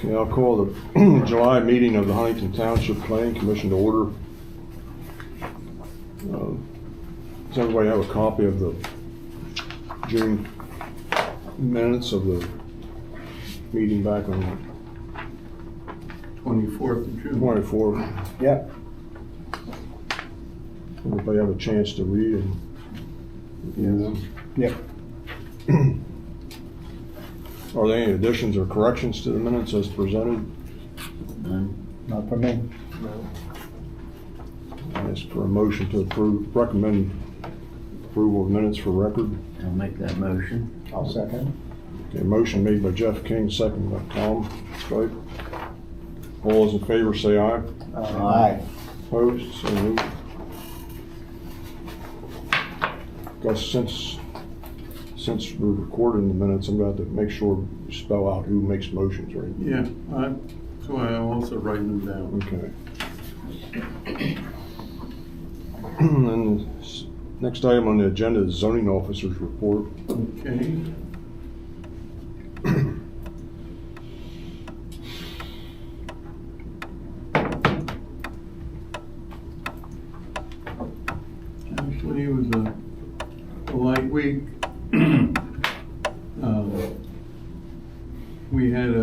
Okay, I'll call the July meeting of the Huntington Township Planning Commission to order. Does everybody have a copy of the June minutes of the meeting back on 24th of June. 24th? Yep. Everybody have a chance to read and review them? Yep. Are there any additions or corrections to the minutes as presented? None. Not for me. I ask for a motion to recommend approval of minutes for record. I'll make that motion. I'll second. Okay, motion made by Jeff King, second by Tom Skype. All those in favor say aye. Aye. Opposed? So moved. Gus, since we're recording the minutes, I'm going to have to make sure we spell out who makes motions, right? Yeah, that's why I'm also writing them down. Okay. And the next item on the agenda is zoning officer's report. Okay. Actually, it was a light week. We had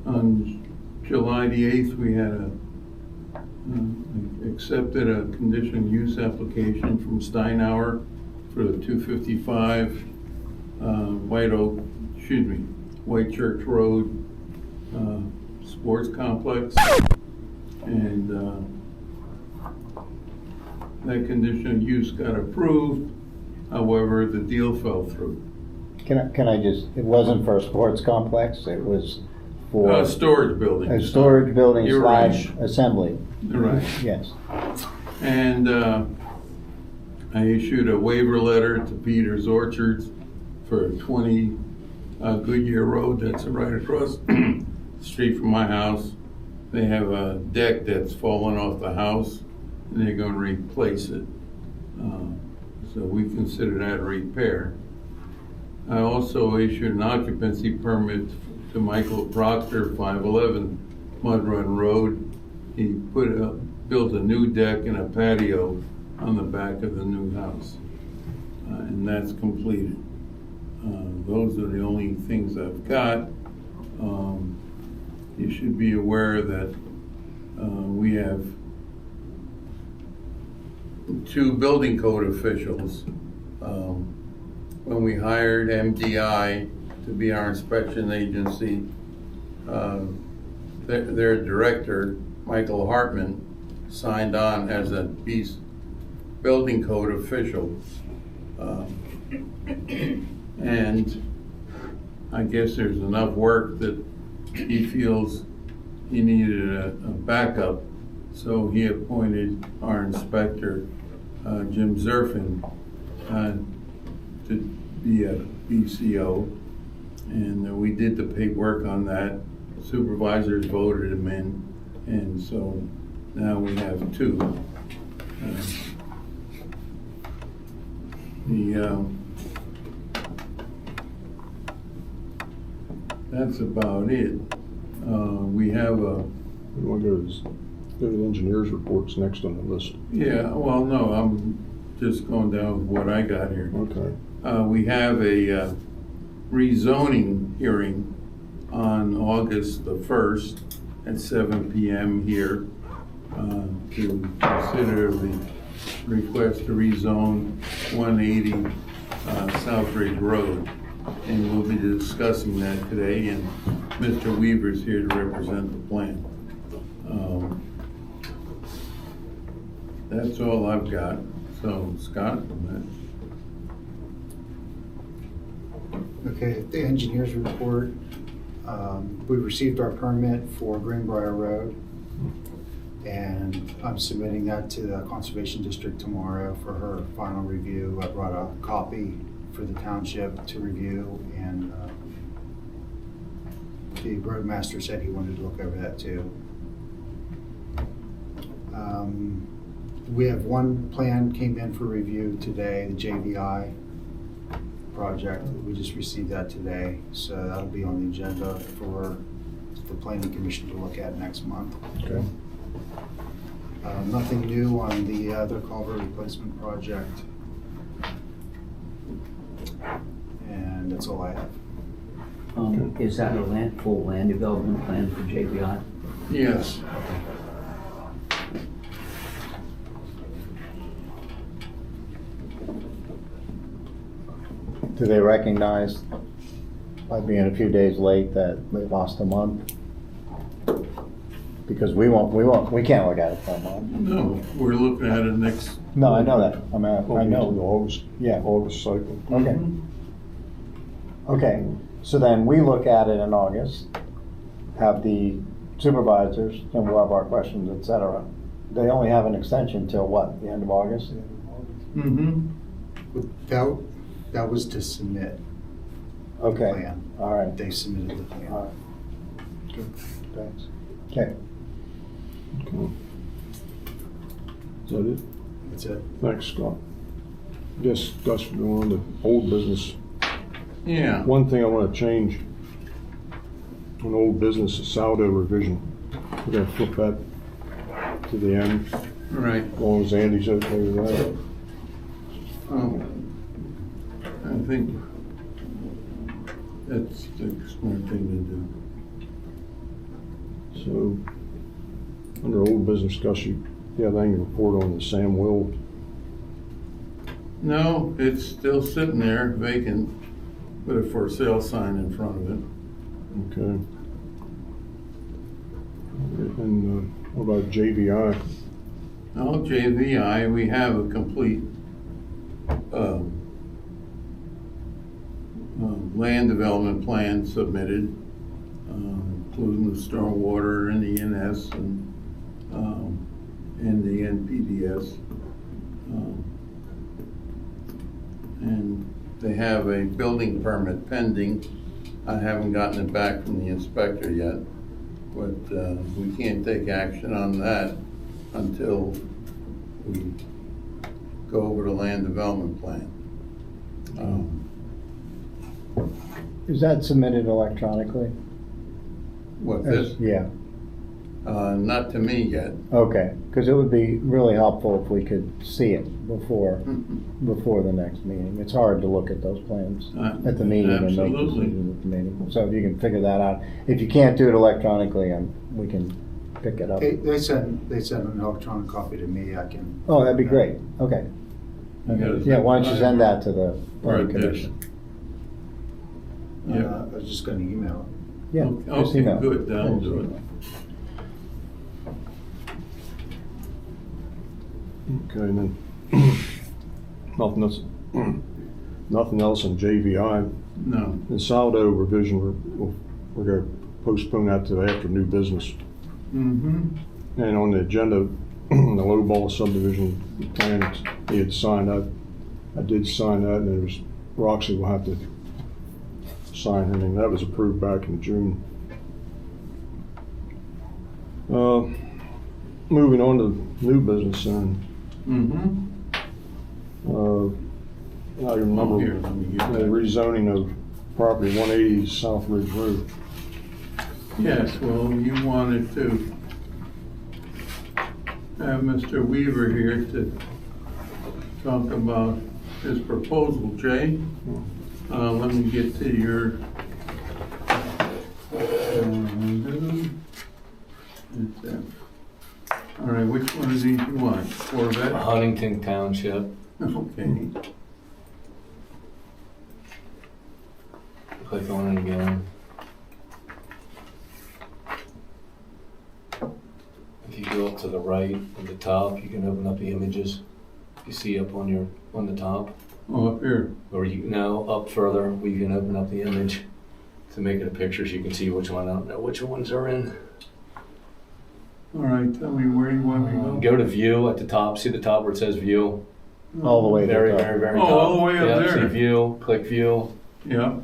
on July the 8th, we had accepted a conditional use application from Steinauer for the 255 White Church Road Sports Complex. And that conditional use got approved. However, the deal fell through. Can I just, it wasn't for a sports complex, it was for Storage building. a storage building You're slash right. assembly. Right. Yes. And I issued a waiver letter to Peter's Orchards for 20 Goodyear Road. That's right across the street from my house. They have a deck that's fallen off the house, and they're going to replace it. So we consider that a repair. I also issued an occupancy permit to Michael Proctor, 511 Mud Run Road. He built a new deck and a patio on the back of the new house, and that's completed. Those are the only things I've got. You should be aware that we have 2 building code officials. When we hired MDI to be our inspection agency, their director, Michael Hartman, signed on as a building code official. And I guess there's enough work that he feels he needed a backup, so he appointed our inspector, Jim Zerfin, to be a BCO, and we did the paperwork on that. Supervisors voted him in, and so now we have 2. That's about it. We have a. We want to go to the engineer's reports next on the list. Yeah, well, no, I'm just going down with what I got here. Okay. We have a rezoning hearing on August the 1st at 7 p.m. here to consider the request to rezone 180 Southridge Road. And we'll be discussing that today, and Mr. Weaver's here to represent the plan. That's all I've got. So, Scott? Okay, the engineer's report. We received our permit for Greenbrier Road, and I'm submitting that to the Conservation District tomorrow for her final review. I brought a copy for the township to review, and the roadmaster said he wanted to look over that too. We have one plan came in for review today, the JVI project. We just received that today, so that'll be on the agenda for the planning commission to look at next month. Okay. Nothing new on the other culvert replacement project. And that's all I have. Is that a full land development plan for JBI? Yes. Do they recognize, by being a few days late, that they lost a month? Because we can't look at it for a month. No, we're looking at it next. No, I know that. I mean, I The know. August, Yeah. August cycle. Okay. Okay, so then we look at it in August, have the supervisors, and we'll have our questions, et cetera. They only have an extension till what, the end of August? Mm-hmm. That was to submit the Okay, plan. all right, They submitted the all plan. right. Good, thanks. Okay, Okay. Is that it? That's it. Thanks, Scott. Guess Gus, we're on the old business. Yeah. One thing I want to change on old business is saldo revision. We're going to flip that to the end, Right. as long as Andy's okay with that. I think that's the smart thing So, under old business, Gus, you have anything to report on the Sam Will? to do. No, it's still sitting there vacant with a for sale sign in front of it. Okay. And what about JVI? Now, JVI, we have a complete land development plan submitted, including the stormwater and the NS and the NPDS. And they have a building permit pending. I haven't gotten it back from the inspector yet, but we can't take action on that until we go over the land development plan. is that submitted electronically? What, this? Yeah, Not to me yet. okay, because it would be really helpful if we could see it before the next meeting. It's hard to look at those plans at the meeting and make Absolutely. decisions at the meeting. So if you can figure that out. If you can't do it electronically, we can pick it up. They sent an electronic copy to me. I can. Oh, that'd be great, okay. You gotta Yeah, why don't you send send that to the Right, planning yes. commission? Yeah. I was just going to email Yeah. Okay, just email. good, that'll do it. Okay, and then nothing else on JVI. No, The saldo revision, we're going to postpone that to after new business. mm-hmm, And on the agenda, the lowball subdivision plan, he had signed that. I did sign that, and it was, Roxy will have to sign her name. That was approved back in June. Moving on to new business, and mm-hmm. I remember Here, let me get the that. rezoning of property 180 South Ridge Road. Yes, well, you wanted to have Mr. Weaver here to talk about his proposal, Jay. Let me get to your. It's that. All right, which one of these you want? Corvette? Huntington Township. Okay. Click on it again. If you go up to the right at the top, you can open up the images. You see up on the top, Oh, up here. or up further, where you can open up the image to make it a picture so you can see which one. I don't know which ones are in. All right, tell me where you want me to go. Go to view at the top. See the top where it says view? All the way to Very, the top. very, very Oh, top. all the way up Yep, there. See view, click view, Yeah,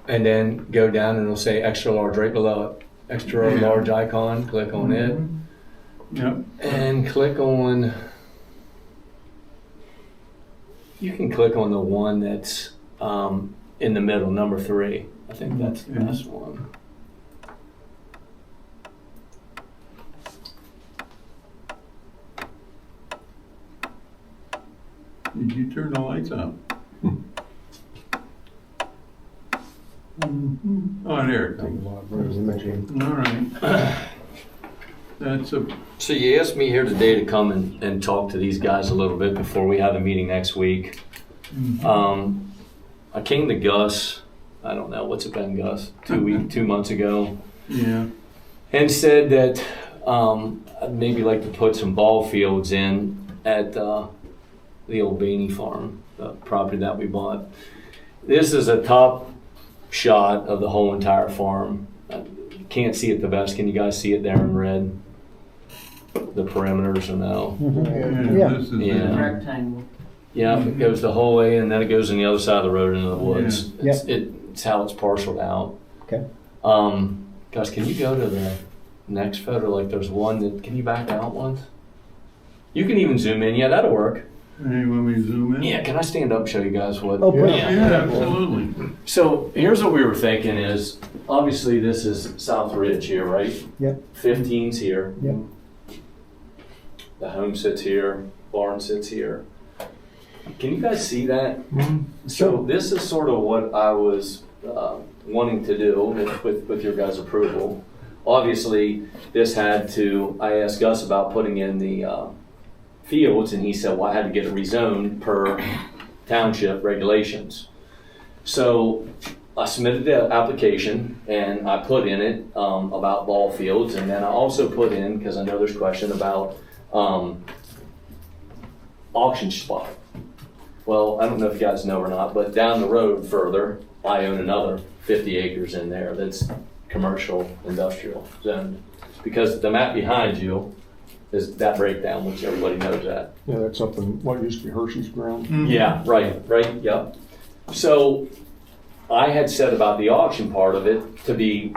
and then go down and it'll say extra large right below it. Extra Yeah. large icon, click on it. yep. And click on, you can click on the one that's in the middle, number 3. I think that's the Okay. best one. Did you turn the lights up? Oh, there it Take a comes. lot of rows in there. All right. That's a, So you asked me here today to come and talk to these guys a little bit before we have a meeting next week. I came to Gus, I don't know, what's it been, Gus? 2 months ago, yeah, and said that I'd maybe like to put some ball fields in at the old Bainey farm, the property that we bought. This is a top shot of the whole entire farm. You can't see it the best. Can you guys see it there in red? The perimeters or no? yeah, this is Yeah. it. Rectangle. Yeah, it goes the whole way, and then it goes on the other side of the road into the woods. Yeah. It's how it's parceled out. Okay. Guys, can you go to the next photo? Like, there's one that, can you back out once? You can even zoom in. Yeah, that'll work. Hey, when we zoom in? Yeah, can I stand up and show you guys what? Oh, brilliant. Yeah, absolutely. So here's what we were thinking is, obviously this is South Ridge here, right? Yep. 15's here. Yep. The home sits here, barn sits here. Can you guys see that? So this is sort of what I was wanting to do with your guys' approval. Obviously, this had to, I asked Gus about putting in the fields, and he said, well, I had to get it rezoned per township regulations. So I submitted the application, and I put in it about ball fields, and then I also put in, because I know there's question about auction spot. Well, I don't know if you guys know or not, but down the road further, I own another 50 acres in there that's commercial industrial zoned. Because the map behind you is that breakdown, which everybody knows that. Yeah, that's up in what used to be Hershey's ground. Yeah, right, yep. So I had said about the auction part of it to be,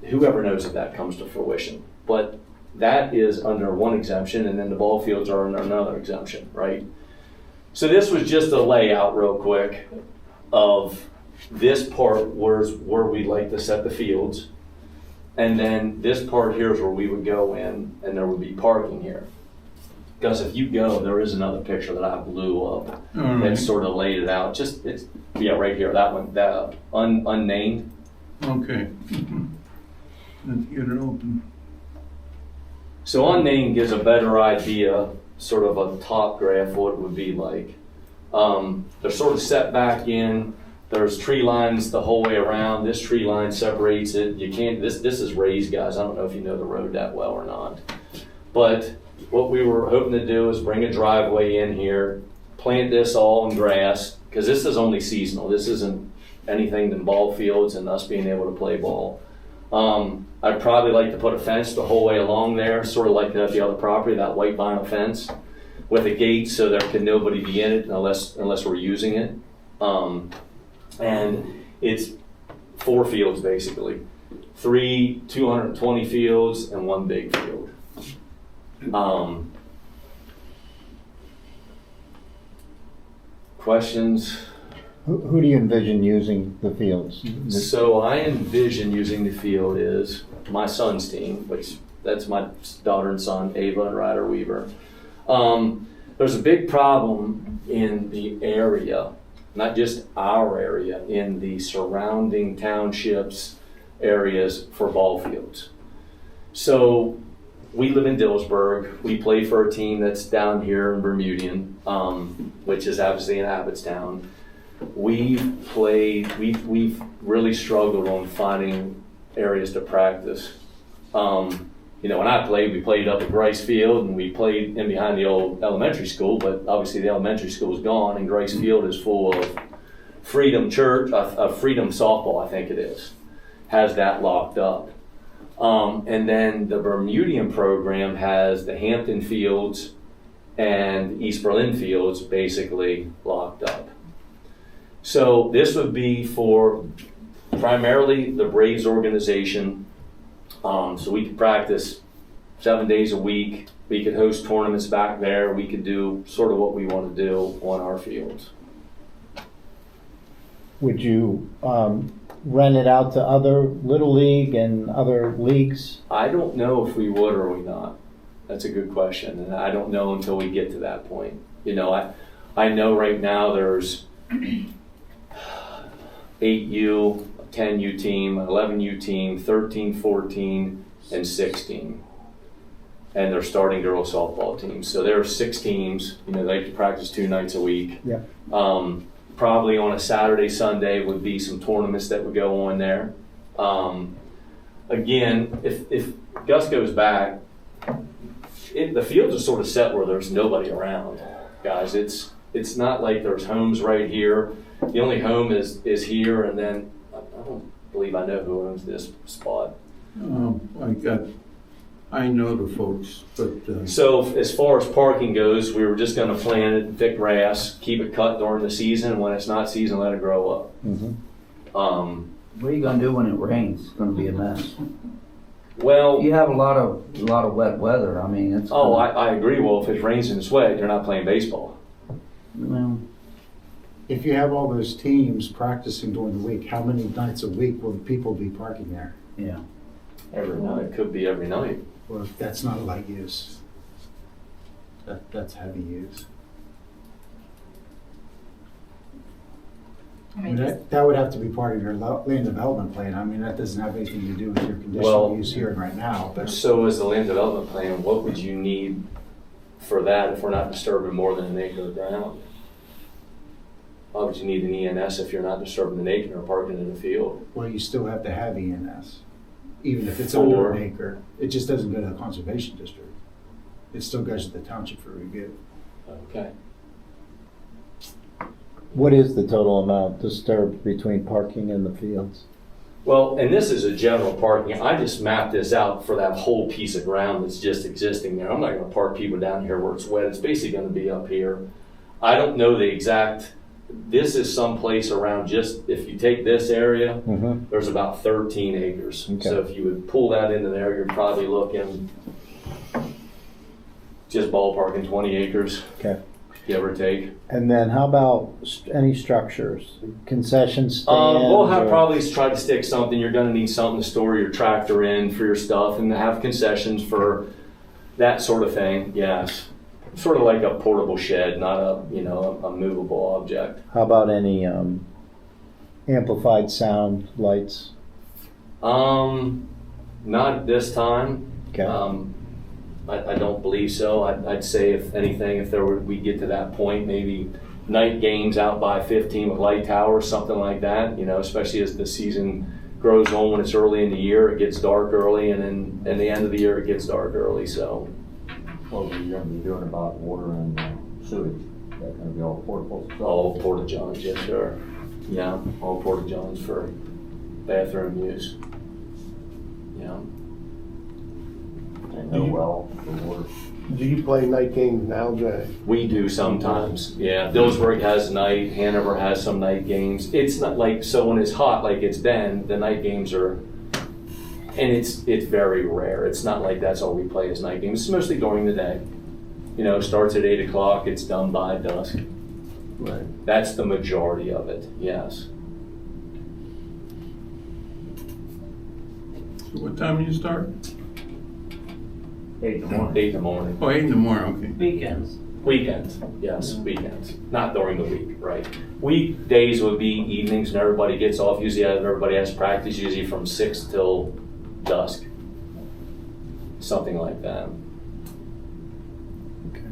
whoever knows if that comes to fruition. But that is under one exemption, and then the ball fields are under another exemption, right? So this was just a layout real quick of this part where we'd like to set the fields. And then this part here is where we would go in, and there would be parking here. Because if you go, there is another picture that I blew up All right. that sort of laid it out. Yeah, right here, that one, that unnamed. Okay. Let's get it open. So unnamed gives a better idea, sort of a top graph, what it would be like. They're sort of set back in. There's tree lines the whole way around. This tree line separates it. You can't, this is raised, guys. I don't know if you know the road that well or not. But what we were hoping to do is bring a driveway in here, plant this all in grass, because this is only seasonal. This isn't anything than ball fields and us being able to play ball. I'd probably like to put a fence the whole way along there, sort of like the other property, that white vinyl fence, with a gate so there can nobody be in it unless we're using it. And it's 4 fields basically, 3 220 fields and 1 big field. Questions? Who do you envision using the fields? So I envision using the field is my son's team, which that's my daughter and son, Ava and Ryder Weaver. There's a big problem in the area, not just our area, in the surrounding townships areas for ball fields. So we live in Dillsburg. We play for a team that's down here in Bermudian, which is obviously in Abbottstown. We've really struggled on finding areas to practice. When I played, we played up at Grice Field, and we played in behind the old elementary school, but obviously the elementary school is gone, and Grice Field is full of Freedom Church, Freedom Softball, I think it is, has that locked up. And then the Bermudian program has the Hampton Fields and East Berlin Fields basically locked up. So this would be for primarily the Braves organization. So we could practice 7 days a week. We could host tournaments back there. We could do sort of what we want to do on our fields. would you rent it out to other Little League and other leagues? I don't know if we would or we not. That's a good question, and I don't know until we get to that point. You know, I know right now there's 8U, 10U team, 11U team, 13, 14, and 16. And they're starting girls softball teams. So there are 6 teams. You know, they can practice 2 nights a week. Yeah. Probably on a Saturday, Sunday would be some tournaments that would go on there. Again, if Gus goes back, the fields are sort of set where there's nobody around, guys. It's not like there's homes right here. The only home is here, and then I don't believe I know who owns this spot. I know the folks, but. So as far as parking goes, we were just going to plant it in thick grass, keep it cut during the season. When it's not season, let it grow up. Mm-hmm. What are you gonna do when it rains? It's gonna be a mess. Well, You have a lot of wet weather. I mean, it's. I agree. Well, if it rains and it's wet, you're not playing baseball. Well, If you have all those teams practicing during the week, how many nights a week will people be parking there? yeah. Every night. It could be every night. Well, that's not light use. That's heavy use. I mean, That would have to be part of your land development plan. I mean, that doesn't have anything to do with your Well- conditional use here and right now, but So as the land development plan, what would you need for that if we're not disturbing more than an acre of ground? Why would you need an ENS if you're not disturbing an acre or parking in a field? well, you still have to have ENS, even if it's For- under an acre. It just doesn't go to the conservation district. It still goes to the township for review. Okay. What is the total amount disturbed between parking and the fields? Well, and this is a general parking. I just mapped this out for that whole piece of ground that's just existing there. I'm not going to park people down here where it's wet. It's basically going to be up here. I don't know the exact. This is someplace around just, if you take this area, Mm-hmm. there's about 13 acres. Okay. So if you would pull that into there, you're probably looking just ballparking 20 acres, Okay. give or take. And then how about any structures, concession stands? We'll have or- probably try to stick something. You're going to need something to store your tractor in for your stuff, and have concessions for that sort of thing. Yes, sort of like a portable shed, not a movable object. How about any amplified sound lights? Not at this time. Okay. I don't believe so. I'd say if anything, if we get to that point, maybe night games out by 15 with light towers, something like that. You know, especially as the season grows on. When it's early in the year, it gets dark early, and then at the end of the year, it gets dark early. So, What are you gonna be doing about water and sewage? That's gonna be all portable stuff? all porta johns, yes, sir. Yeah, all porta johns for bathroom use. Yeah. And no well for water? Do you play night games now, Jay? We do sometimes, yeah. Dillsburg has night, Hanover has some night games. It's not like, so when it's hot like it's been, the night games are, and it's very rare. It's not like that's all we play is night games. It's mostly during the day. You know, starts at 8 o'clock, it's done by dusk. Right. That's the majority of it, yes. So what time do you start? 8 in the morning. 8 in the morning. Oh, 8 in the morning, okay. Weekends. Weekends, yes, weekends. Not during the week, right? Weekdays would be evenings and everybody gets off. Usually everybody has practice, usually from 6 till dusk. Something like that. Okay.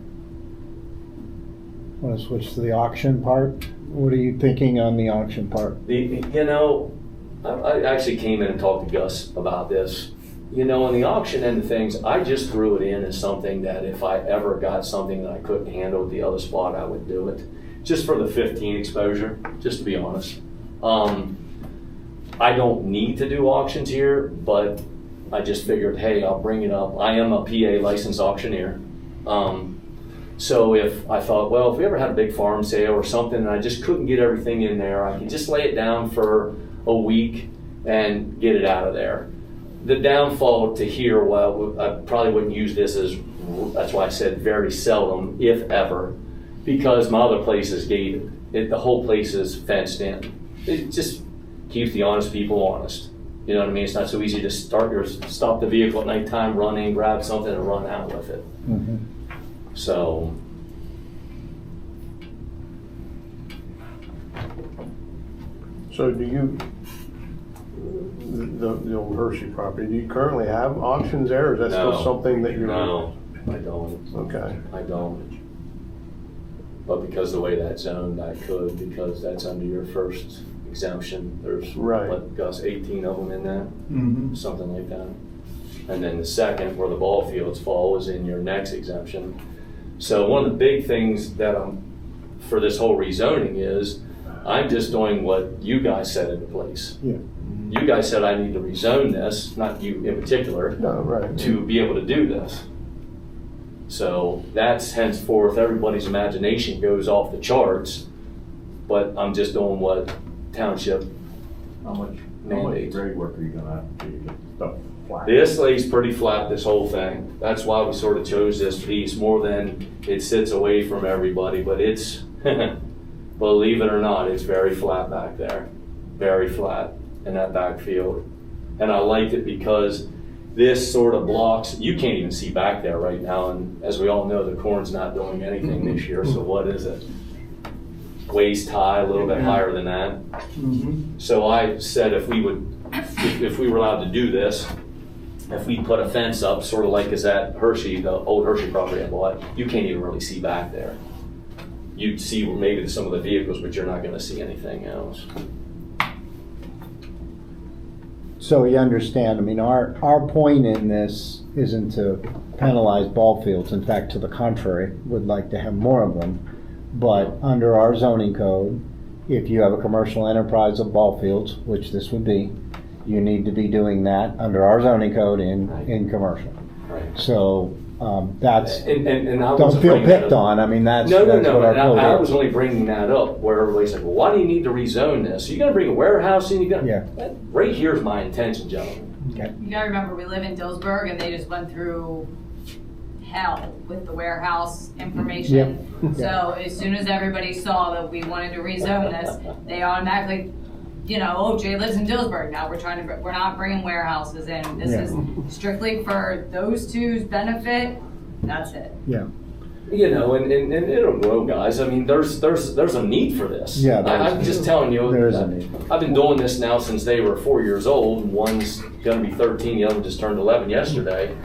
Want to switch to the auction part? What are you thinking on the auction part? I actually came in and talked to Gus about this. You know, on the auction end of things, I just threw it in as something that if I ever got something that I couldn't handle at the other spot, I would do it. Just for the 15 exposure, just to be honest. I don't need to do auctions here, but I just figured, hey, I'll bring it up. I am a PA licensed auctioneer. So if I thought, well, if we ever had a big farm sale or something and I just couldn't get everything in there, I could just lay it down for a week and get it out of there. The downfall to here, well, I probably wouldn't use this that's why I said very seldom, if ever, because my other place is gated. The whole place is fenced in. it just keeps the honest people honest. You know what I mean? It's not so easy to stop the vehicle at nighttime, run in, grab something, and run out with it. Mhm. So, So do you, the old Hershey property, do you currently have auctions there, or is that No. still something that you're? no, I don't. Okay. I don't. But because the way that's zoned, I could, because that's under your first exemption. There's, Right. what, Gus, 18 of them in that? Mm-hmm. Something like that. And then the second, where the ball fields fall, is in your next exemption. So one of the big things that for this whole rezoning is, I'm just doing what you guys set into place. Yeah. You guys said I need to rezone this, not you in particular, No, right. to be able to do this. So that's henceforth, everybody's imagination goes off the charts, but I'm just doing what township How much mandates. grade work are you gonna have to do to get stuff flat? This lays pretty flat, this whole thing. That's why we sort of chose this piece more than it sits away from everybody, but it's, believe it or not, it's very flat back there. Very flat in that backfield. And I liked it because this sort of blocks, you can't even see back there right now, and as we all know, the corn's not doing anything this year, so what is it? Waist high, a little bit higher than that. Mm-hmm. So I said if we were allowed to do this, if we put a fence up, sort of like is at Hershey, the old Hershey property I bought, you can't even really see back there. You'd see maybe some of the vehicles, but you're not gonna see anything else. So you understand, I mean, our point in this isn't to penalize ball fields. In fact, to the contrary, would like to have more of them. But under our zoning code, if you have a commercial enterprise of ball fields, which this would be, you need to be doing that under our zoning code in commercial. Right. So that's, And I don't wasn't feel bringing that picked up. on. I mean, that's No, what our and code I is. was only bringing that up where everybody's like, well, why do you need to rezone this? You gotta bring a warehouse in, Yeah. Right here's my intention, gentlemen. Okay. You gotta remember, we live in Dillsburg and they just went through hell with the warehouse information. Yep. So as soon as everybody saw that we wanted to rezone this, they automatically, oh, Jay lives in Dillsburg, now we're not bringing warehouses in. This is strictly for those two's benefit, that's it. Yeah. And it'll grow, guys. I mean, there's a need for this. Yeah, there is. I'm just telling you. There is a need. I've been doing this now since they were 4 years old. One's gonna be 13, the other one just turned 11 yesterday.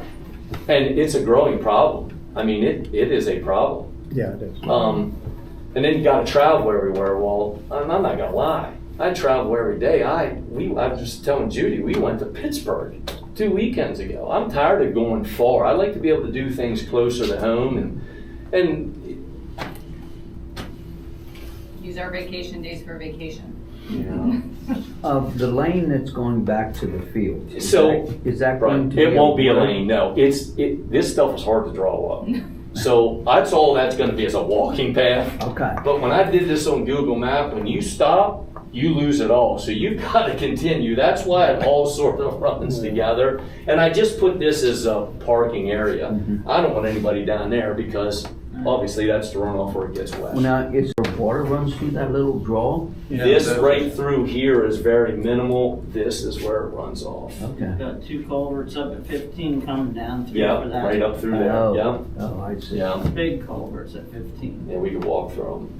And it's a growing problem. I mean, it is a problem. Yeah, it is. And then you gotta travel everywhere. Well, I'm not gonna lie. I travel every day. I was just telling Judy, we went to Pittsburgh 2 weekends ago. I'm tired of going far. I like to be able to do things closer to home and Use our vacation days for vacation. The lane that's going back to the field, is that going right. to be? It won't be a lane, no. This stuff is hard to draw up. So that's all that's gonna be is a walking path. Okay. But when I did this on Google Map, when you stop, you lose it all. So you've got to continue. That's why it all sort of runs together. And I just put this as a parking area. Mm-hmm. I don't want anybody down there because obviously that's the runoff where it gets wet. Well, now, is there water runs through that little draw? This right through here is very minimal. This is where it runs off. Okay. Got two culverts up at 15 coming down through Yeah, for that. right up through there. Oh. Yeah, Oh, I see. yeah. Big culverts at 15. Yeah, we could walk through them.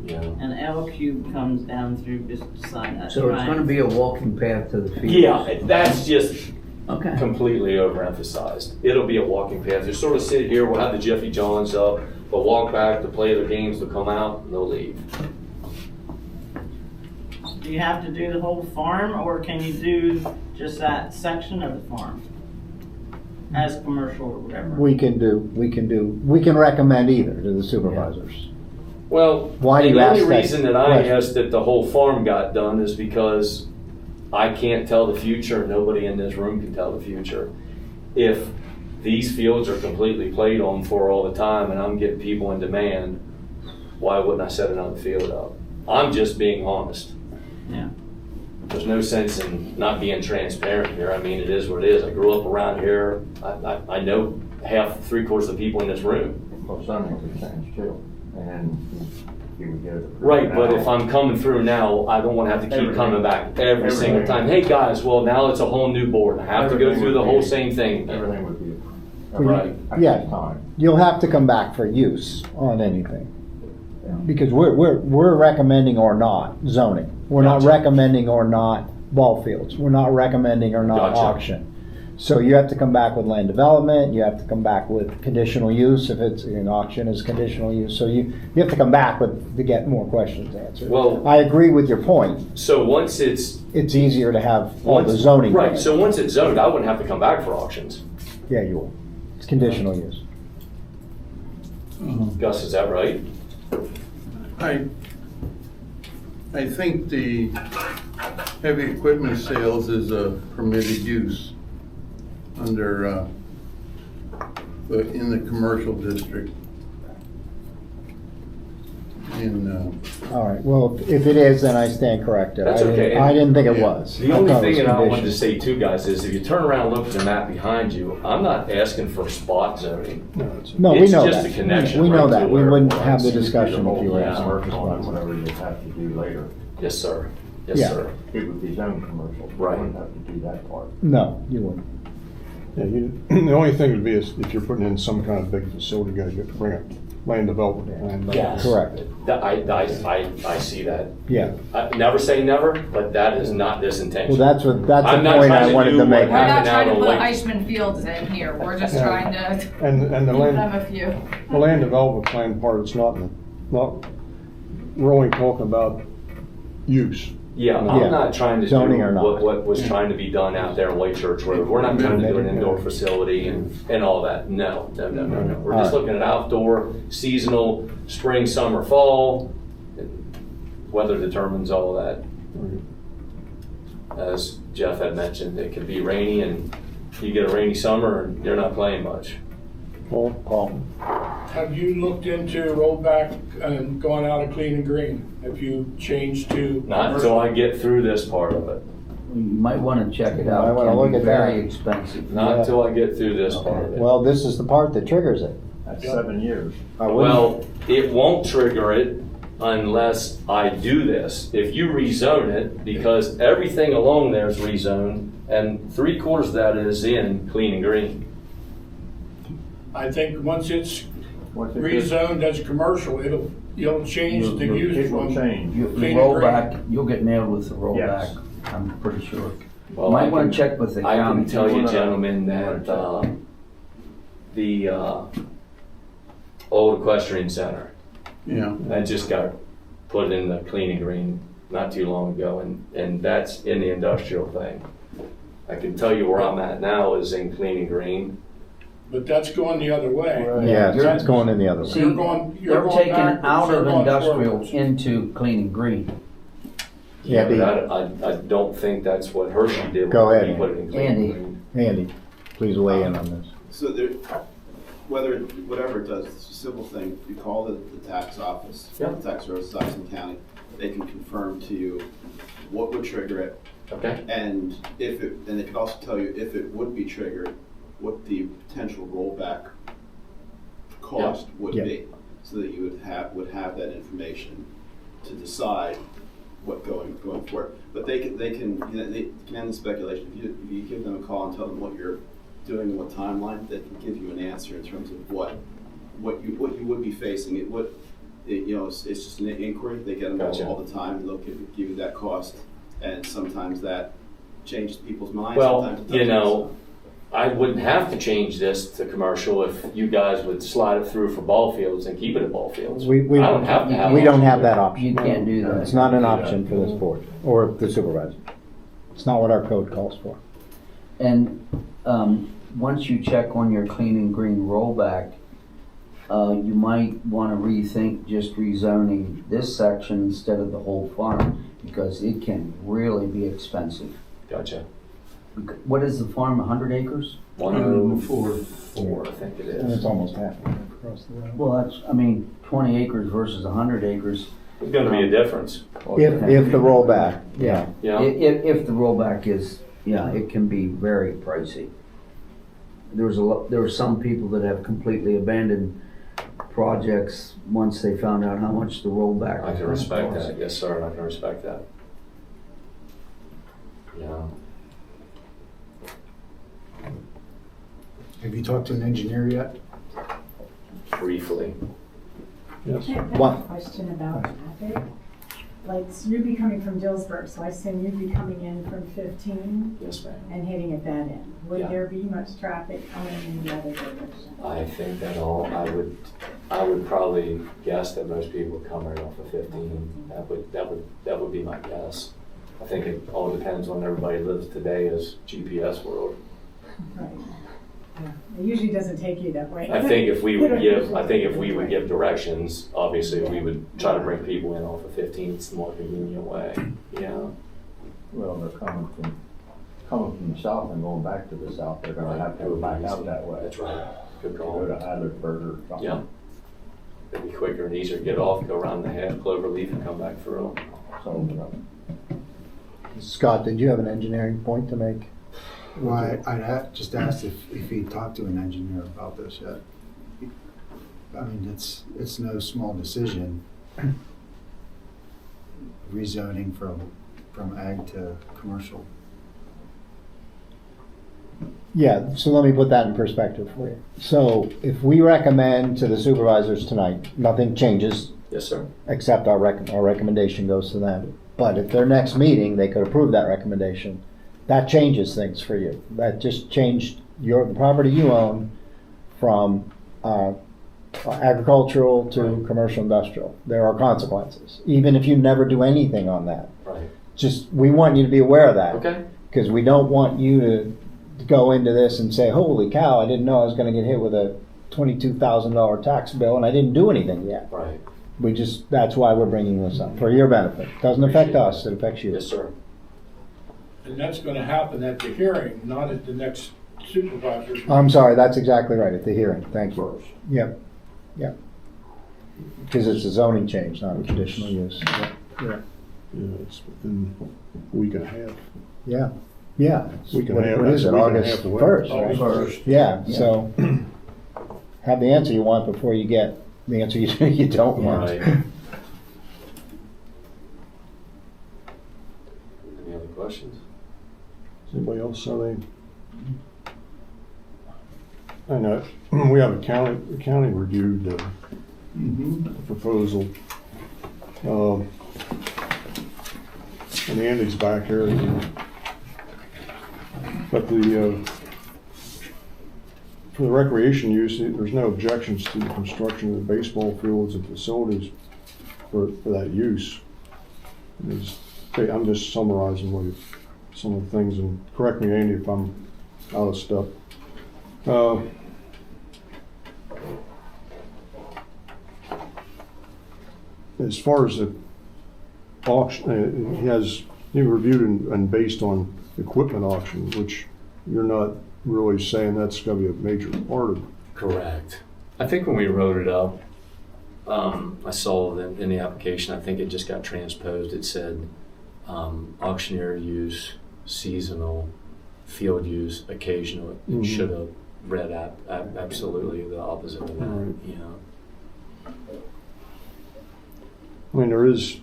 Yeah. And L cube comes down through just beside that. So it's gonna be a walking path to the field? Yeah, that's just Okay. completely overemphasized. It'll be a walking path. You sort of sit here, we'll have the Jiffy Johns up, they'll walk back to play their games, they'll come out, and they'll leave. Do you have to do the whole farm, or can you do just that section of the farm? As commercial or whatever? We can recommend either to the supervisors. Well, Why do you the only ask that reason that I question? asked that the whole farm got done is because I can't tell the future, and nobody in this room can tell the future. If these fields are completely played on for all the time, and I'm getting people in demand, why wouldn't I set another field up? I'm just being honest. Yeah. There's no sense in not being transparent here. I mean, it is what it is. I grew up around here. I know three-quarters of the people in this room. Well, some have changed too. And he would get it approved. Right, but now. if I'm coming through now, I don't wanna have to keep Everything. coming back every single Everything. time. Hey, guys, well, now it's a whole new board. I have to go Everything through the would whole be- same thing again. Everything would be Well, Right. at Yeah. this time. You'll have to come back for use on anything. Because we're recommending or not zoning. We're not Gotcha. recommending or not ball fields. We're not recommending or not Gotcha. auction. So you have to come back with land development, you have to come back with conditional use, if it's an auction is conditional use. So you have to come back to get more questions answered. Well- I agree with your point. So once it's, It's easier to have all the once, zoning. right, done. so once it's zoned, I wouldn't have to come back for auctions. Yeah, you will. It's conditional use. Gus, is that right? I think the heavy equipment sales is a permitted use under, in the commercial district. All right, well, if it is, then I stand corrected. That's okay. I didn't think it Yeah. was. The I only thought it was thing that I wanted to conditional. say too, guys, is if you turn around and look at the map behind you, I'm not asking for spot zoning. No, it's- No, we It's know just that. a connection We know right that. to We where wouldn't it have the was. discussion if you were Yeah. asking. Work on whatever you have to do later. Yes, sir. Yes, Yeah. sir. It would be zone commercial. You Right. wouldn't have to do that part. No, you wouldn't. Yeah, the only thing would be is if you're putting in some kind of big facility, you have to bring it land development. And, Yes. Correct. I see that. Yeah. Never say never, but that is not this Well, intention. that's I'm the not point trying I to wanted do to make. what We're not happened trying to out on put Lake- Eichmann Fields in here, we're just Yeah. trying to And the have land, a few. the land development plan part, it's not, we're only talking about use. Yeah, Yeah. I'm not trying to do Zoning or not. what was trying to be done out there on White Church Road. We're not trying to do an indoor facility and all that. No. We're just All looking at outdoor, seasonal, spring, summer, fall. Weather determines all of that. As Jeff had mentioned, it could be rainy and you get a rainy summer and you're not playing much. Paul. Have you looked into rollback and going out of clean and green? Have you changed to? Not until I get through this part of it. You might wanna check it You out. might wanna It look can be at that. very expensive. Not Yeah. until I get through this part of it. Well, this is the part that triggers it. That's 7 years. I wouldn't- Well, it won't trigger it unless I do this. If you rezone it, because everything along there is rezoned, and 3/4 of that is in clean and green. I think once it's Once it rezoned as commercial, you'll change the use It will from. change. You Clean and rollback, you'll get nailed with the rollback, Yes. I'm pretty sure. Well, Might I wanna can- check with the I county. can tell you, wanna- gentlemen, that the old equestrian center, Yeah. that just got put in the clean and green not too long ago, and that's in the industrial thing. I can tell you where I'm at now is in clean and green. But that's going the other way. Yeah, You're- it's going in the other way. See, You're going they're taking backwards, out you're of going industrial forwards. into clean and green. Yeah, But I don't think that's what Hershey did. Go when ahead, he put it in clean and Andy. green. Andy, please weigh in on this. So there, whatever it does, it's a simple thing. You call the tax office, Yep. the tax services office in the county. They can confirm to you what would trigger it, Okay, and they can also tell you if it would be triggered, what the potential rollback cost would Yeah. be, so that you would have that information to decide what going forward. But they can end the speculation. If you give them a call and tell them what you're doing and what timeline, they can give you an answer in terms of what you would be facing. It's just an inquiry. They get them Gotcha. all the time, and they'll give you that cost. And sometimes that changes people's minds. well, sometimes it you doesn't. know, I wouldn't have to change this to commercial if you guys would slide it through for ball fields and keep it at ball fields. We I don't have to have. we it. don't have that option. You can't do that. It's not an option for this board or the supervisor. It's not what our code calls for. And, once you check on your clean and green rollback, you might wanna rethink just rezoning this section instead of the whole farm, because it can really be expensive. Gotcha. What is the farm, 100 acres? 104, I think it And it's is. almost half across the road. Well, that's, 20 acres versus 100 acres. There's gonna be a difference. If the rollback, yeah. Yeah, If the rollback is, it can be very pricey. There were some people that have completely abandoned projects once they found out how much the rollback. I was can gonna respect cost. that, yes, sir, I can respect that. Yeah, Have you talked to an engineer yet? briefly. Yes. I have What? a question about traffic. Like, so you'd be coming from Dillsburg, so I assume you'd be coming in from 15 Yes, ma'am. and hitting at that end. Would Yeah. there be much traffic coming in the other direction? I think that I would probably guess that most people come right off of 15. That would be my guess. I think it all depends on everybody lives today as GPS world. Right. Yeah. It usually doesn't take you that way. I think if we would give directions, obviously we would try to bring people in off of 15. It's the more convenient way. Yeah. Well, they're coming from the south and going back to the south, they're gonna have to go back out that way. That's right. Good To call. go to Adlersburg or something. Yeah. It'd be quicker and easier to get off, go around the half Cloverleaf and come back through. So, Scott, did you have an engineering point to make? Well, I'd just asked if he talked to an engineer about this yet. I mean, it's no small decision, rezoning from ag to commercial. Yeah, so let me put that in perspective for you. So if we recommend to the supervisors tonight, nothing changes Yes, sir. except our recommendation goes to them. But at their next meeting, they could approve that recommendation. That changes things for you. That just changed the property you own from agricultural to commercial industrial. There are consequences, even if you never do anything on that. Right. Just, we want you to be aware of that. Okay. Because we don't want you to go into this and say, holy cow, I didn't know I was going to get hit with a $22,000 tax bill and I didn't do anything yet. Right. That's why we're bringing this up, for your benefit. Doesn't affect us, it affects you. Yes, sir. And that's gonna happen at the hearing, not at the next supervisor's. I'm sorry, that's exactly right, at the hearing, thank you. First. Yep, yep. Because it's a zoning change, not a conditional use. Yep. Yeah, it's within a week and a half. Yeah, yeah. Week and a half. What is it, That's a week and a August half away. 1st, August right? 1st. Yeah, so have the answer you want before you get the answer you don't want. Right. Any other questions? Does anybody else have any? I know, we have the county reviewed the proposal. And Andy's back here. But for the recreation use, there's no objections to the construction of the baseball fields and facilities for that use. I'm just summarizing some of the things, and correct me, Andy, if I'm out of step. As far as the auction, he reviewed and based on equipment auction, which you're not really saying that's going to be a major part of it. Correct. I think when we wrote it up, I saw that in the application, I think it just got transposed. It said auctioneer use, seasonal, field use, occasional. It should have read absolutely the opposite of that. Right. You know. I mean, there is,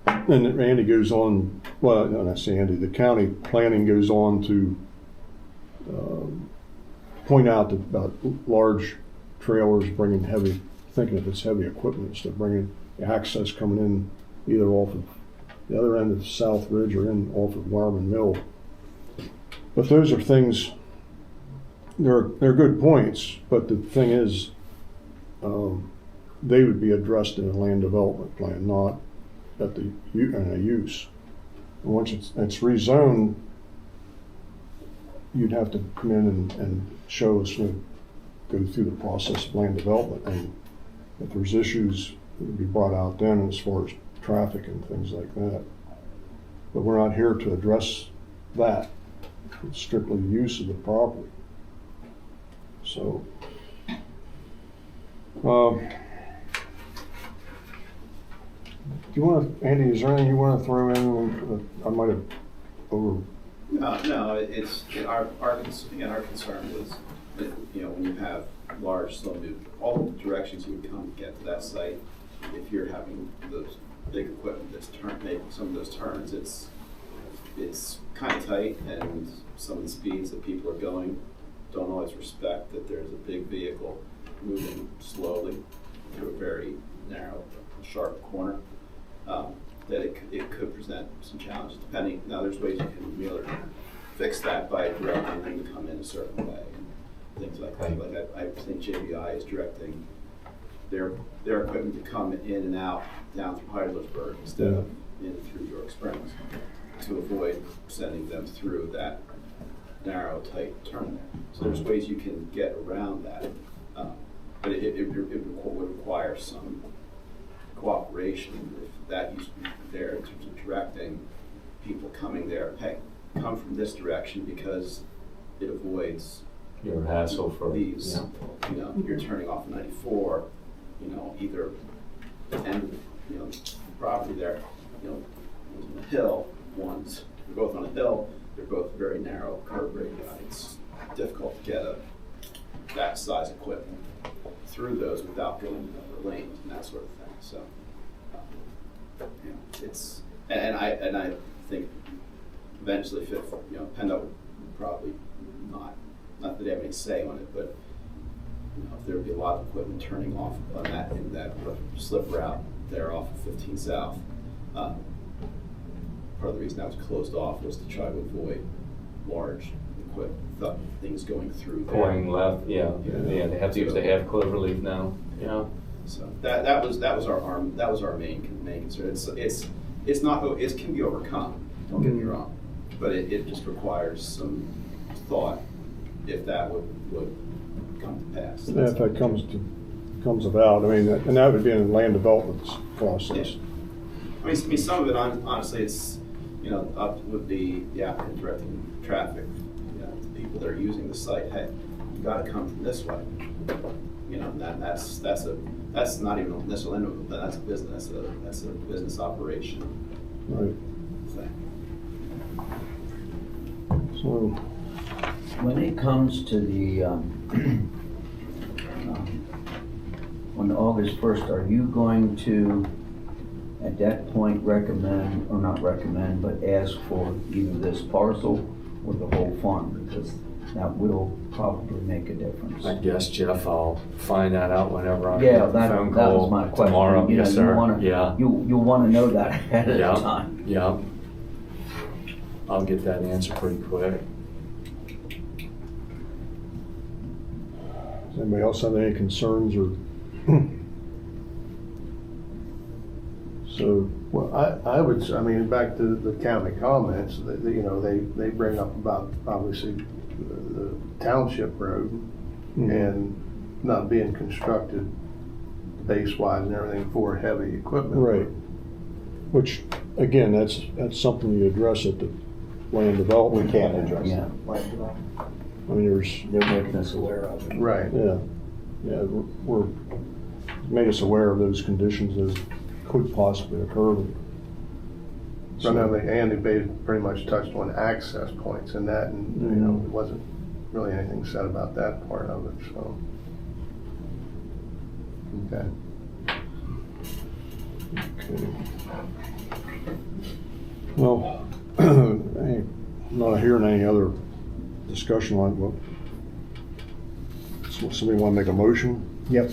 and Andy goes on, well, no, I say Andy, the county planning goes on to point out about large trailers bringing thinking if it's heavy equipment, instead of bringing access coming in either off of the other end of South Ridge or off of Wireman Mill. But those are things, they're good points, but the thing is, they would be addressed in a land development plan, not at in a use. And once it's rezoned, you'd have to come in and show us, go through the process of land development, and if there's issues, it would be brought out then as far as traffic and things like that. But we're not here to address that. It's strictly the use of the property. So, do you want to, Andy, is there anything you want to throw in? I might have over. No, it's our concern was that, when you have large, slow move, all the directions you would come to get to that site, if you're having those big equipment that's making some of those turns, it's kind of tight, and some of the speeds that people are going don't always respect that there's a big vehicle moving slowly through a very narrow, sharp corner. That it could present some challenges. Depending, now there's ways you can really fix that by directing them to come in a certain way and things like that. Like I think JBI is directing their equipment to come in and out down through Heidelberg instead of in through York Springs, to avoid sending them through that narrow, tight turn there. So there's ways you can get around that, but it would require some cooperation if that used to be there in terms of directing people coming there. Hey, come from this direction because it avoids Your hassle for these. You know, you're turning off 94. You know, either the end of the property there. You know, one's on a hill. They're both on a hill. They're both very narrow curb radii. It's difficult to get that size equipment through those without going in other lanes and that sort of thing. So, it's and I think eventually, PennDOT would probably not that they have any say on it, but if there would be a lot of equipment turning off on that slip route there off of 15 South. Part of the reason that was closed off was to try to avoid large things going through there. Going left, yeah. They have to use the half cloverleaf now. Yeah. So that was our main concern. It's not, it can be overcome. Don't get me wrong, but it just requires some thought if that would come to pass. Yeah, if that comes about, I mean, and that would be in the land development process. Yeah. I mean, some of it, honestly, it's up with the applicant directing traffic. The people that are using the site. Hey, you got to come from this way. That's not even a missile end, but that's a business. That's a business operation. Right. So when it comes to the on August 1st, are you going to at that point recommend, or not recommend, but ask for either this parcel or the whole farm? Because that will probably make a difference. I guess, Jeff, I'll find that out whenever I Yeah, get the that phone was call my question. tomorrow. You know, Yes, sir. Yeah. You'll want to know that ahead of time. Yeah. I'll get that answer pretty quick. does anybody else have any concerns or? So, Well, I would, back to the county comments, they bring up about, obviously, the township road and not being constructed base-wise and everything for heavy equipment. right, which again, that's something you address at the land development. We can't address Yeah. that. I mean, They're making us aware of it. Right. yeah, we're made us aware of those conditions that could possibly occur. So I know Andy pretty much touched on access points and that, and, it wasn't really anything said about that part of it, so. Okay. Okay. Well, I'm not hearing any other discussion on what. Somebody want to make a motion? Yep.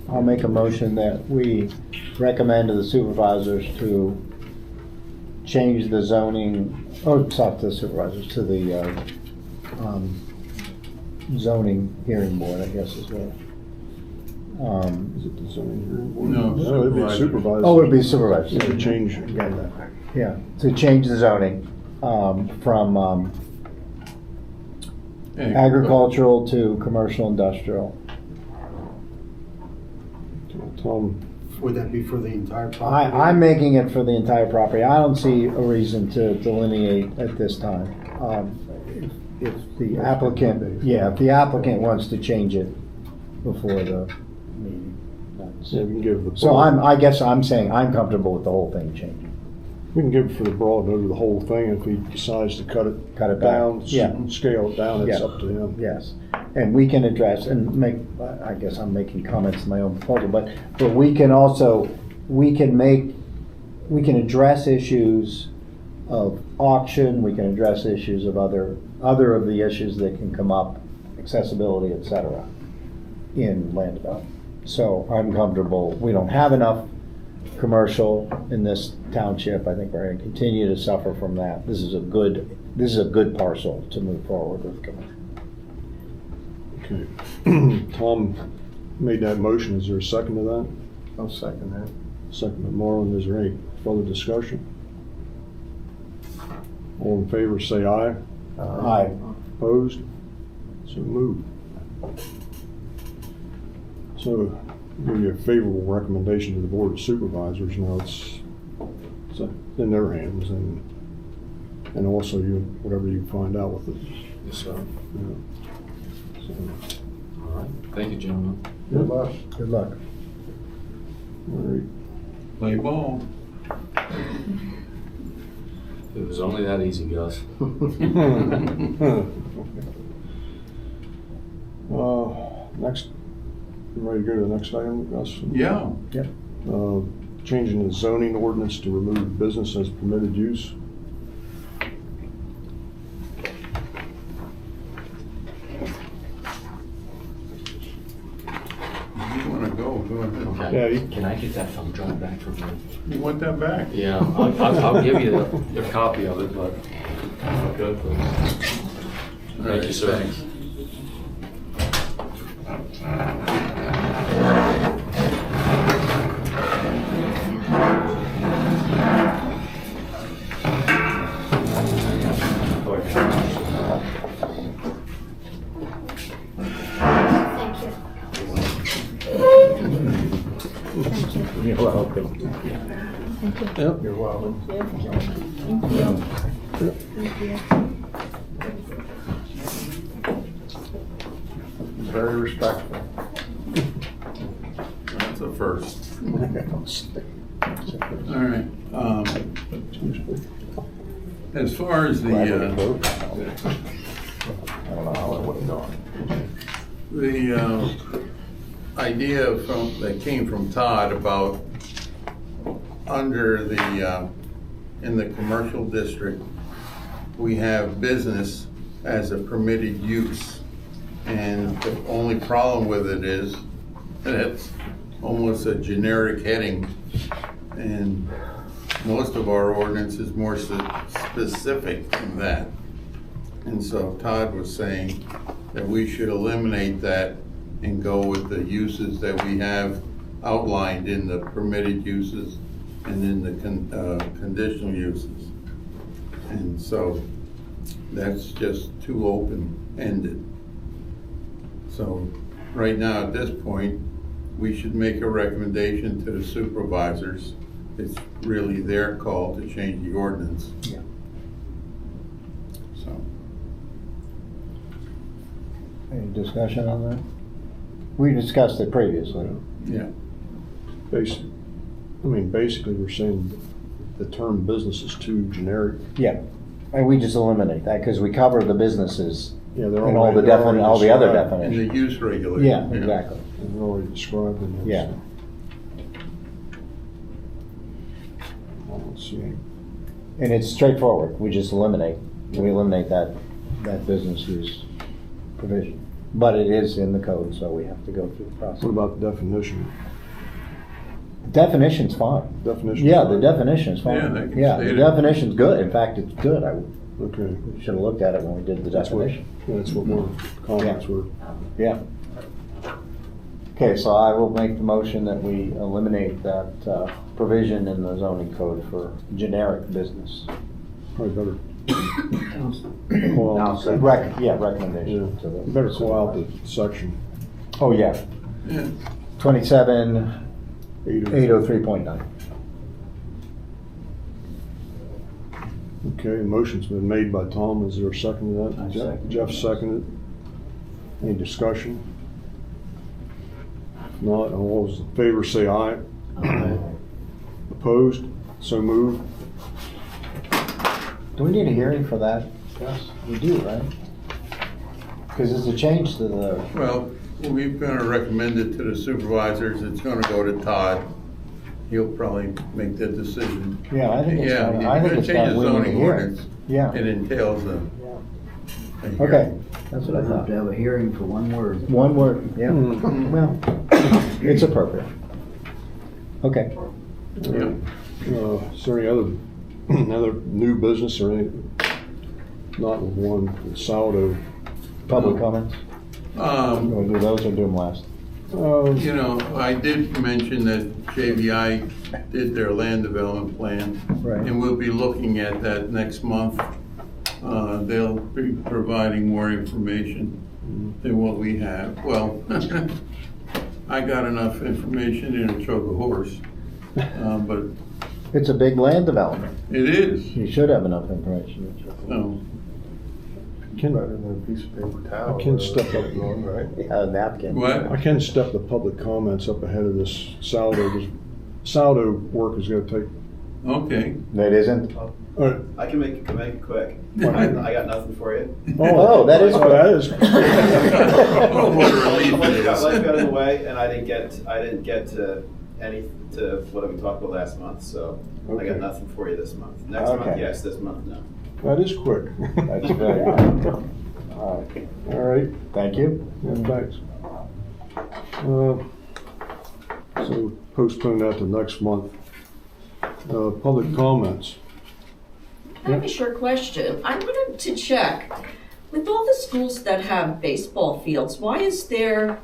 I'll make a motion that we recommend to the supervisors to change the zoning, it's not to the supervisors, to the zoning hearing board, I guess is what. Is it the zoning hearing board? No, It'd be supervisor. Oh, it'd be supervisors. Yeah, to change. Yeah, to change the zoning from agricultural to commercial industrial. Would that be for the entire property? I'm making it for the entire property. I don't see a reason to delineate at this time. If the applicant wants to change it before the meeting. Yeah, we can give the. So I guess I'm saying I'm comfortable with the whole thing changing. We can give for the broad over the whole thing. If he decides to cut it back. down, Yeah. scale it down, it's Yeah. up to him. Yes. and we can address and make, I guess I'm making comments in my own proposal, but we can also, we can address issues of auction, we can address issues of other of the issues that can come up, accessibility, et cetera, in land development. So I'm comfortable, we don't have enough commercial in this township. I think we're going to continue to suffer from that. This is a good parcel to move forward with commercial. Okay. Tom made that motion. Is there a second to that? I'll second that. Second by Marlon. Is there any further discussion? All in favor say aye. Aye. Opposed? So moved. So give you a favorable recommendation to the Board of Supervisors. Now it's in their hands, and also whatever you find out with it. Yes, sir. Yeah. So, All right. Thank you, gentlemen. Good luck. Good luck. all right. Play ball. It was only that easy, Gus. Next, you ready to go to the next item, Gus? Yeah. Changing the zoning ordinance to remove business as permitted use. You wanna go ahead. Okay. Yeah, Can I get that thumb drive back from you? You want that back? Yeah, I'll give you a copy of it, but good, please. Thank you, sir. Thanks. You're welcome. Yep. You're welcome. Very respectful. That's a first. All right. As far as I don't know how it would have gone. the idea that came from Todd about under the, in the commercial district, we have business as a permitted use. And the only problem with it is that it's almost a generic heading. And most of our ordinance is more specific than that. And so Todd was saying that we should eliminate that and go with the uses that we have outlined in the permitted uses and in the conditional uses. And so that's just too open-ended. So right now at this point, we should make a recommendation to the supervisors. It's really their call to change the ordinance. Yeah. So. Any discussion on that? We discussed it previously. Yeah. Basically, we're saying the term business is too generic. Yeah, and we just eliminate that because we cover the businesses Yeah, they're and all the other definitions. In the use regulation. Yeah, exactly. They're already described in this. Yeah. Let's see. And it's straightforward. We just eliminate that business use provision. But it is in the code, so we have to go through the process. What about the definition? Definition's fine. Definition? Yeah, the definition's fine. Yeah, they can Yeah, state the it. definition's good. In fact, it's good. Okay. We should have looked at it when we did the definition. That's what our comments were. Yeah. Okay, so I will make the motion that we eliminate that provision in the zoning code for generic business. Probably better. Call out the- Recommendation to the. You better call out the section. Oh, yeah. Yeah. 27-803.9. Okay, a motion's been made by Tom. Is there a second to I that? second. Jeff seconded. Any discussion? If not, all those in favor say aye. Aye. Opposed? So moved. Do we need a hearing for that? Yes. We do, right? Because it's a change to the, Well, we're gonna recommend it to the supervisors, it's gonna go to Todd. He'll probably make that decision. yeah, I think it's, Yeah, kinda- I you're think gonna it's change about the winning zoning the hearing. ordinance. Yeah, It entails a. okay, that's what I We'll have thought. to have a hearing for one word. One word, yeah, Mhm. well, it's appropriate. Okay. Yeah. Is there any other new business or any, not one, sourdough? Public comments? You Um, want to do those or do them last? you know, I did mention that JVI did their land development plan. Right. And we'll be looking at that next month. They'll be providing more information than what we have. Well, I got enough information in a choke a horse, but It's a big land development. it is, You should have enough information. so. Better than a piece of paper towel. I can step up. On, right? Yeah, a napkin. What? I can step the public comments up ahead of this sourdough. Sourdough work is gonna take, Okay. That isn't? I can make it quick. I got nothing for you. Oh, that is. Oh, that is. Oh, what a relief it Life is. got in the way, and I didn't get to what we talked about last month, so I Okay. got nothing for you this month. Next month, Okay. yes, this month, no. That is quick. That's very good. All right, All right, thank you. yeah, thanks. So postpone that to next month. Public comments. I have a short question. I wanted to check, with all the schools that have baseball fields, why is there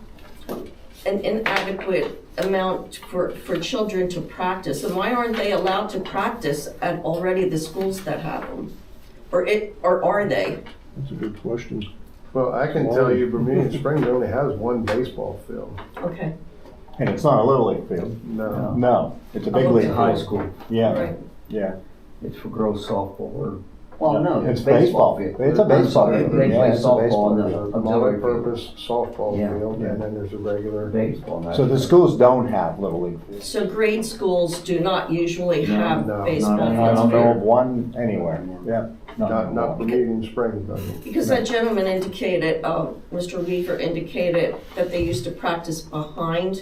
an inadequate amount for children to practice? And why aren't they allowed to practice at already the schools that have them? Or are they? That's a good question. Well, I can tell you, Bermudian Springs only has one baseball field. Okay, And it's not a Little League field. No. No, it's a big Oh, league It's a high field. school. Yeah, right. yeah. It's for girls softball or, well, no, It's it's baseball. baseball. It's a baseball They field. play Yeah, it's a softball baseball in the field. auxiliary field. Multi-purpose softball Yeah. field, Yeah. and then there's a regular. Baseball. So the schools don't have Little League fields. So grade schools do not usually have no, baseball not- I fields? don't know for- of one anywhere. Yeah. Not Bermudian Springs, doesn't. Because that gentleman indicated, Mr. Weaver indicated that they used to practice behind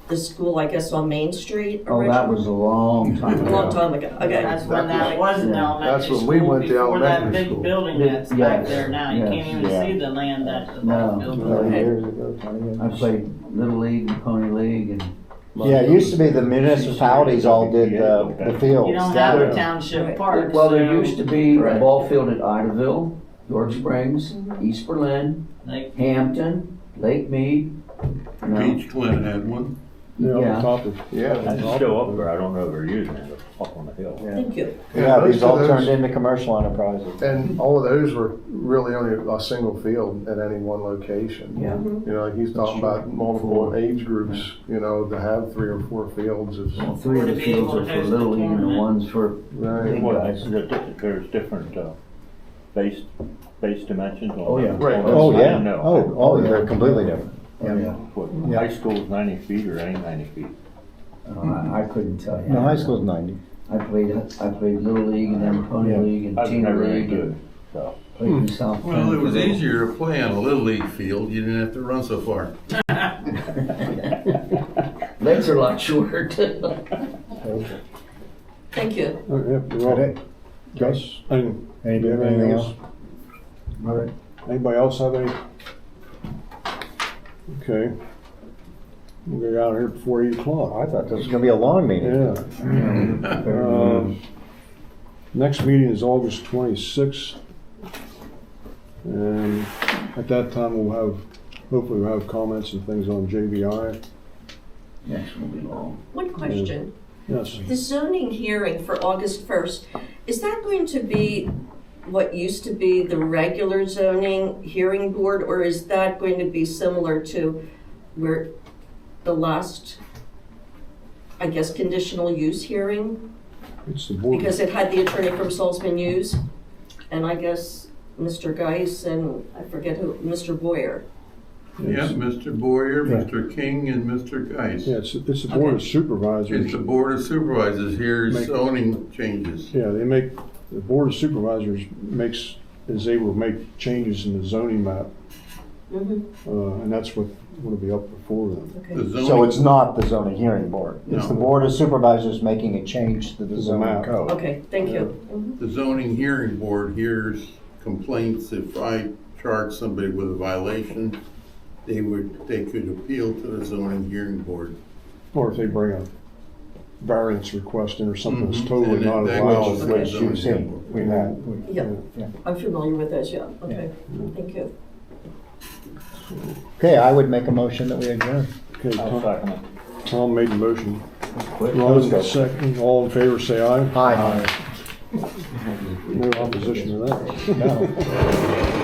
the school, I guess, on Main Street Oh, that originally. was a long time A ago. long time ago, okay. That's when that was an Yeah. elementary That's school. when we went to Before that elementary big school. building that's back Yes, there now, you yes, can't even yeah. see the land that the No. ball field Thirty was. years ago, 20 years. I played Little League and Pony League and. Yeah, it used to be the municipalities all did the fields. You don't have That- a township park, Well, there so used to be a Right. ball field at Idaville, York Springs, East Berlin, they Hampton, Lake Mead. You know, Beach Glen had one. Yeah, on Yeah. top of. Yeah. It's still up there, I don't know if they're using it, up on the hill. Yeah. Thank you. Yeah, most these of all those- turned into commercial enterprises. And all of those were really only a single field at any one location. Yeah. You know, like he's talking about multiple age groups, you know, to have 3 or 4 fields is. Well, three of the fields are for Little League and the one's for Right. big Well, guys. there's different, base dimensions on. Oh, yeah. on Right. those. Oh, I yeah. didn't know. Oh, they're completely different. Oh, yeah. What, Yeah. high school's 90 feet or ain't 90 feet? I couldn't tell you. No, high school's 90. I played Little League and then Pony Yeah. League and I was Teen never any League good, and so. played in South Well, it Bend was for the- easier to play on a Little League field, you didn't have to run so far. Legs are a lot shorter too. Thank you. Oh, yeah, Is you're that it? welcome. Gus, Anything else? All right. Anybody else have any? Okay. We'll get out of here before 8 o'clock. I thought this was gonna be a long meeting. Yeah. Next meeting is August 26th. And at that time, hopefully we'll have comments and things on JVI. Next one will be long. One question. Yes. The zoning hearing for August 1st, is that going to be what used to be the regular zoning hearing board, or is that going to be similar to where the last, I guess, conditional use hearing? It's the board. Because it had the attorney from Salzman Hughes, and I guess Mr. Geis and I forget who, Mr. Boyer. Yeah, Mr. Boyer, Yeah. Mr. King, and Mr. Geis. Yeah, it's the board of supervisors. It's the Board of Supervisors here Make- zoning changes. Yeah, the board of supervisors is able to make changes in the zoning map And that's what would be up before them. Okay. The So zoning- it's not the zoning hearing board. It's No. the board of supervisors making a change to the the zoning map. code. Okay, thank you. Mhm. The zoning hearing board hears complaints. If I charge somebody with a violation, they could appeal to the zoning hearing board. Or if they bring a variance request in or something that's Mhm. totally And not that allowed. goes to the Which zoning you've hearing seen. board. We had. Yeah. I'm familiar with those, yeah, okay, thank you. Okay, I would make a motion that we adjourn. Okay, I'll second it. Tom made the motion. Quick. Ron second. All in favor, say aye. Aye. No opposition to that. No.